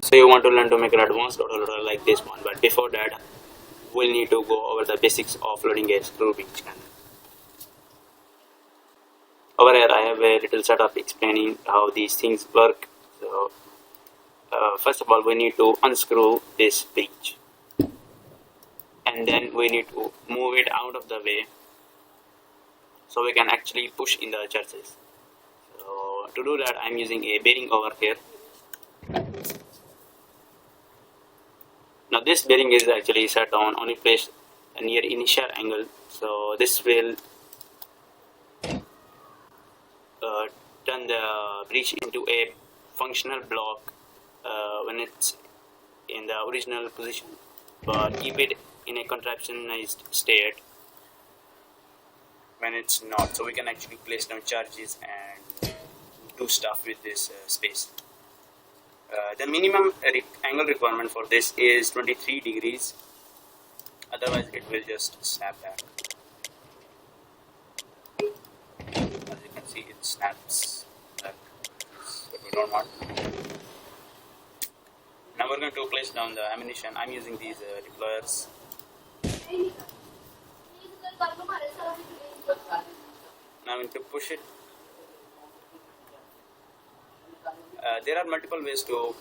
So you want to learn to make an advanced autoloader like this one, but before that we'll need to go over the basics of loading a screw breech cannon. Over here I have a little setup explaining how these things work. So first of all we need to unscrew this breech, and then we need to move it out of the way so we can actually push in the chassis. So to do that I'm using a bearing over here. Now this bearing is actually set on only placed near initial angle, so this will turn the breech into a functional block when it's in the original position, but keep it in a contraptionized state when it's not, so we can actually place down charges and do stuff with this space. The minimum angle requirement for this is 23 degrees, otherwise it will just snap back. As you can see, it snaps back, so we don't want. Now we're going to place down the ammunition. I'm using these deployers. Now I'm going to push it. There are multiple ways to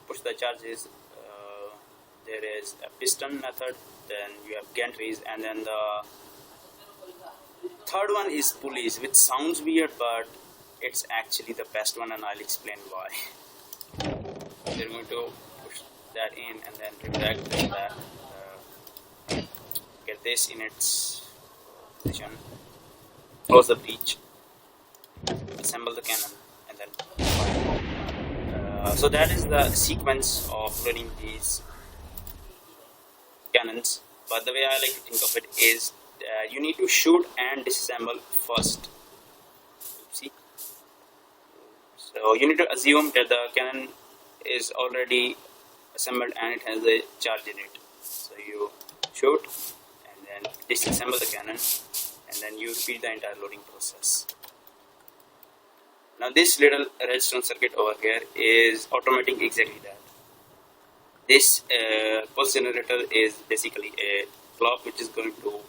push the charges. There is a piston method, then you have gantries, and then the third one is pulleys, which sounds weird, but it's actually the best one, and I'll explain why. They're going to push that in and then retract that, get this in its position, close the breech, assemble the cannon, and then so that is the sequence of loading these cannons. But the way I like to think of it is you need to shoot and disassemble first. See, so you need to assume that the cannon is already assembled and it has a charge in it. So you shoot and then disassemble the cannon, and then you repeat the entire loading process. Now this little redstone circuit over here is automating exactly that. This pulse generator is basically a clock which is going to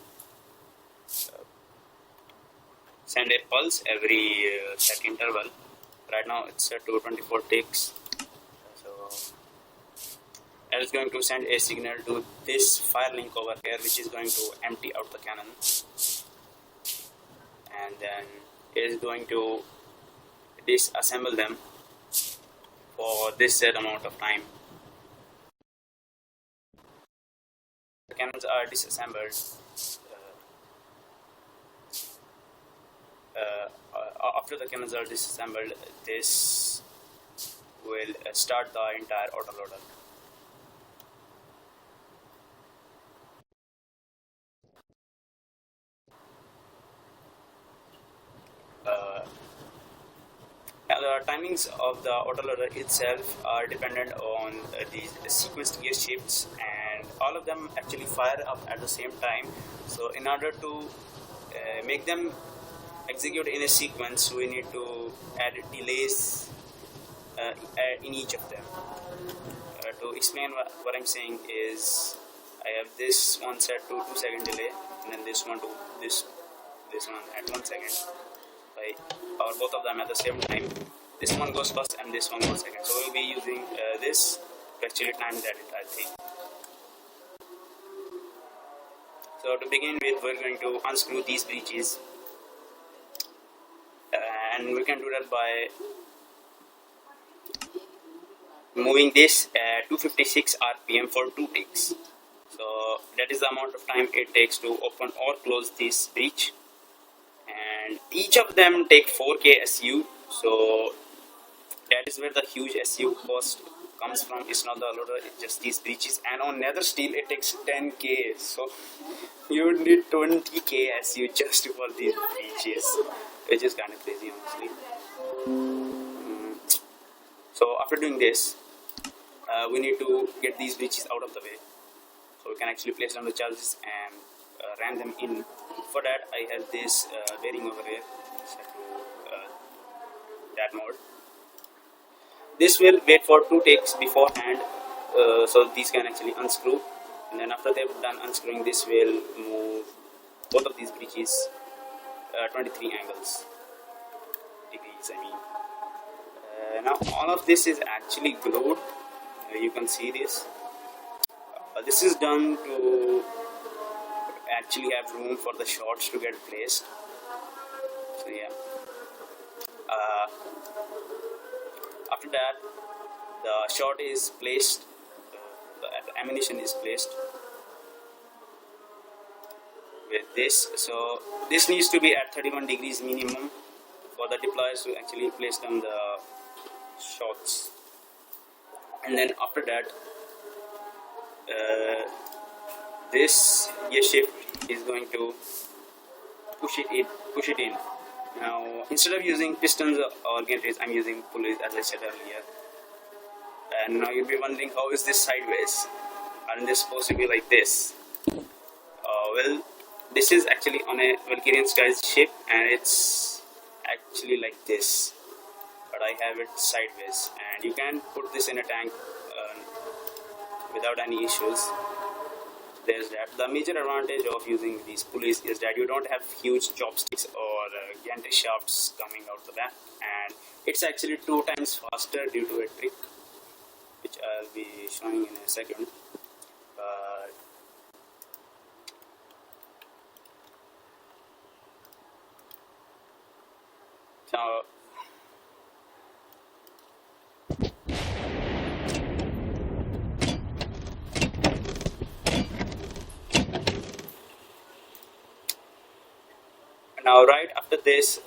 send a pulse every set interval. Right now it's set to 24 ticks. So it is going to send a signal to this fire link over here, which is going to empty out the cannon, and then it is going to disassemble them for this set amount of time. The cannons are disassembled. After the cannons are disassembled, this will start the entire autoloader. The timings of the autoloader itself are dependent on these sequenced gear shifts, and all of them actually fire up at the same time. So in order to make them execute in a sequence, we need to add delays in each of them. To explain what I'm saying is, I have this one set to 2 second delay, and then this one to this one at 1 second. I power both of them at the same time. This one goes first and this one goes second. So we'll be using this to actually time that entire thing. So to begin with, we're going to unscrew these breeches, and we can do that by moving this at 256 RPM for 2 ticks. So that is the amount of time it takes to open or close this breech, and each of them take 4K SU. So that is where the huge SU cost comes from. It's not the loader, it's just these breeches, and on nether steel it takes 10K. So you would need 20K SU just for these breeches, which is kind of crazy, honestly. So after doing this, we need to get these breeches out of the way so we can actually place down the charges and ram them in. For that, I have this bearing over here set to that mode. this will wait for 2 takes beforehand, so these can actually unscrew, and then after they've done unscrewing, this will move both of these breeches 23 degrees I mean. Now all of this is actually glued. You can see this. This is done to actually have room for the shots to get placed. So yeah. After that, the shot is placed. The ammunition is placed with this. So this needs to be at 31 degrees minimum for the deployers to actually place down the shots. And then after that, this gear shift is going to push it in. Now instead of using pistons or gantries, I'm using pulleys, as I said earlier. And now you'll be wondering, how is this sideways? Aren't they supposed to be like this? Well, this is actually on a Valkyrian Skies ship, and it's actually like this, but I have it sideways, and you can put this in a tank without any issues. There's that. The major advantage of using these pulleys is that you don't have huge chopsticks or gantry shafts coming out the back, and it's actually 2 times faster due to a trick which I'll be showing in a second. So now right after this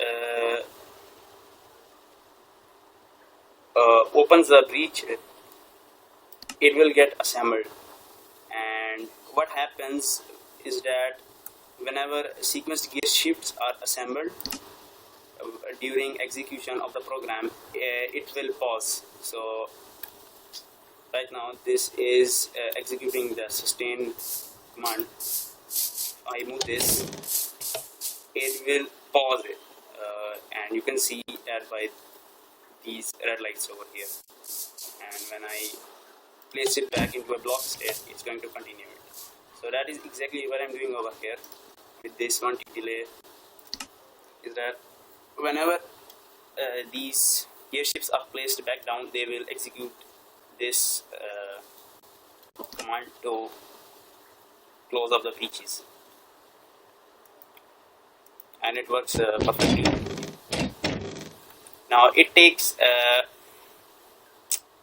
opens the breech, it will get assembled, and what happens is that whenever sequenced gear shifts are assembled during execution of the program, it will pause. So right now this is executing the sustain command. I move this, it will pause it, and you can see that by these red lights over here, and when I place it back into a block state, it's going to continue it. So that is exactly what I'm doing over here with this 1 tick delay, is that whenever these gear shifts are placed back down, they will execute this command to close up the breeches, and it works perfectly. Now it takes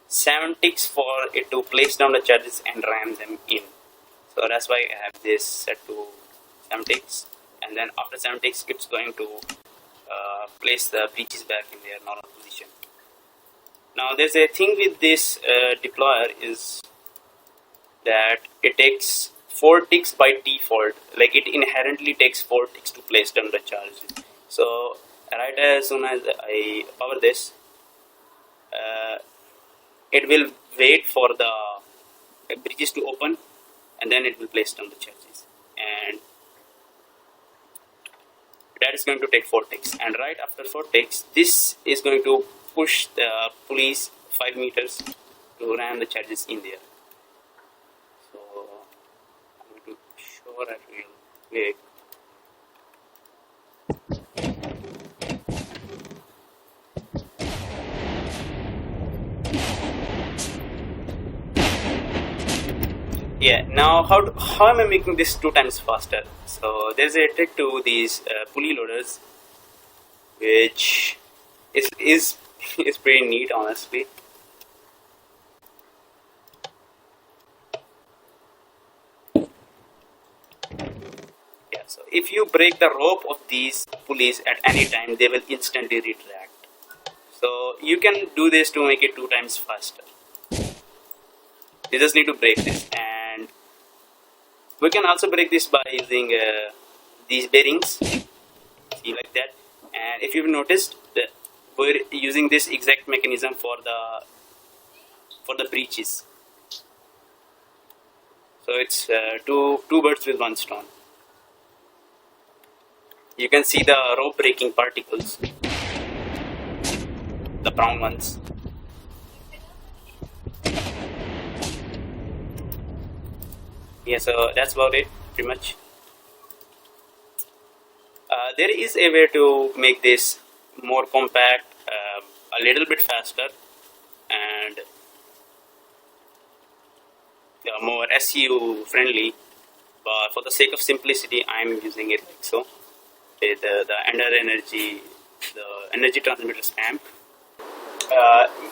7 ticks for it to place down the charges and ram them in. So that's why I have this set to 7 ticks, and then after 7 ticks, it's going to place the breeches back in their normal position. Now there's a thing with this deployer is that it takes 4 ticks by default. Like, it inherently takes 4 ticks to place down the charges. So right as soon as I power this, it will wait for the breeches to open, and then it will place down the charges, and that is going to take 4 ticks. And right after 4 ticks, this is going to push the pulleys 5 meters to ram the charges in there. So I'm going to show that real quick. Yeah, now how am I making this 2 times faster? So there's a trick to these pulley loaders, which is pretty neat, honestly. Yeah, so if you break the rope of these pulleys at any time, they will instantly retract. So you can do this to make it 2 times faster. You just need to break this, and we can also break this by using these bearings, see, like that. And if you've noticed, that we're using this exact mechanism for the breeches. So it's two birds with 1 stone. You can see the rope breaking particles, the brown ones. Yeah, so that's about it pretty much. There is a way to make this more compact, a little bit faster, and more SEO friendly. But for the sake of simplicity, I'm using it like so. The energy transmitter spam.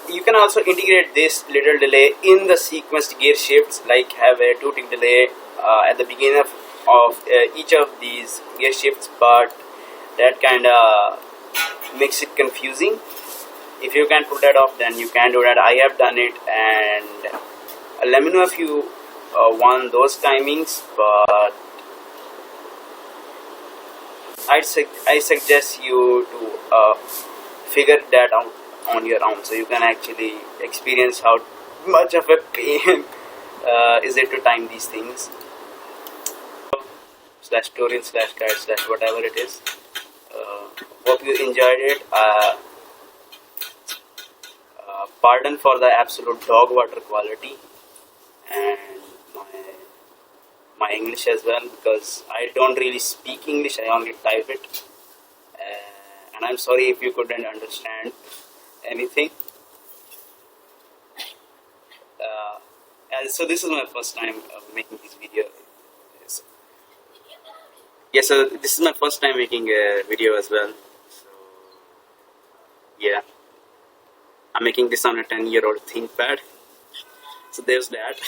You can also integrate this little delay in the sequenced gear shifts, like have a 2 tick delay at the beginning of each of these gear shifts, but that kind of makes it confusing. If you can pull that off, then you can do that. I have done it, and let me know if you want those timings, but I suggest you to figure that out on your own, so you can actually experience how much of a pain is it to time these things. Slash tutorial slash guide slash whatever it is. Hope you enjoyed it. Pardon for the absolute dog water quality and my English as well, because I don't really speak English, I only type it. And I'm sorry if you couldn't understand anything. So this is my first time making this video. Yeah, so this is my first time making a video as well. So yeah, I'm making this on a 10-year-old ThinkPad. So there's that.